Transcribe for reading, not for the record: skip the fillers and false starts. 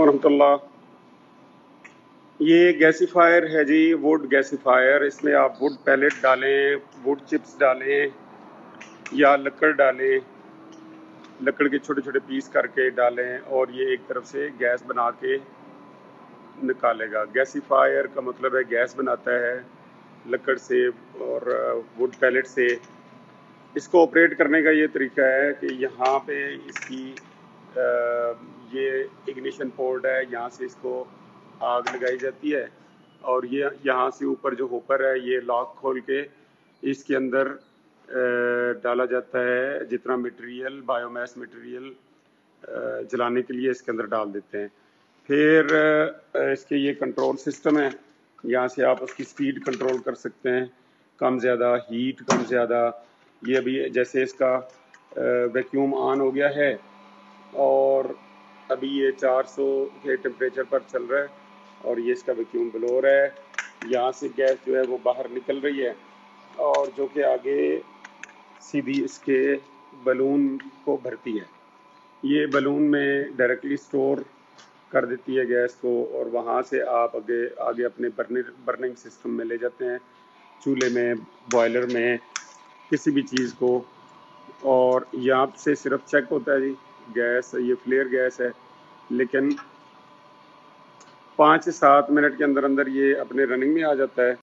ورحمۃ اللہ۔ یہ گیسیفائر ہے جی، ووڈ گیسیفائر۔ اس میں آپ ووڈ پیلٹ ڈالیں، ووڈ چپس ڈالیں یا لکڑ ڈالیں، لکڑ کے چھوٹے چھوٹے پیس کر کے ڈالیں اور یہ ایک طرف سے گیس بنا کے نکالے گا۔ گیسیفائر کا مطلب ہے گیس بناتا ہے لکڑ سے اور ووڈ پیلٹ سے۔ اس کو آپریٹ کرنے کا یہ طریقہ ہے کہ یہاں پہ اس کی یہ اگنیشن پورٹ ہے، یہاں سے اس کو آگ لگائی جاتی ہے اور یہ یہاں سے اوپر جو ہوپر ہے یہ لاک کھول کے اس کے اندر ڈالا جاتا ہے۔ جتنا مٹیریل بایو میس مٹیریل جلانے کے لیے اس کے اندر ڈال دیتے ہیں۔ پھر اس کے یہ کنٹرول سسٹم ہے، یہاں سے آپ اس کی سپیڈ کنٹرول کر سکتے ہیں، کم زیادہ، ہیٹ کم زیادہ۔ یہ ابھی جیسے اس کا ویکیوم آن ہو گیا ہے اور ابھی یہ 400 کے ٹمپریچر پر چل رہا ہے اور یہ اس کا ویکیوم بلور ہے، یہاں سے گیس جو ہے وہ باہر نکل رہی ہے اور جو کہ آگے سیدھی اس کے بلون کو بھرتی ہے۔ یہ بلون میں ڈائریکٹلی سٹور کر دیتی ہے گیس کو اور وہاں سے آپ آگے اپنے برننگ سسٹم میں لے جاتے ہیں، چولہے میں، بوائلر میں، کسی بھی چیز کو۔ اور یہاں سے صرف چیک ہوتا ہے جی گیس، یہ فلیئر گیس ہے، لیکن 5 سے 7 منٹ کے اندر اندر یہ اپنے رننگ میں آ جاتا ہے۔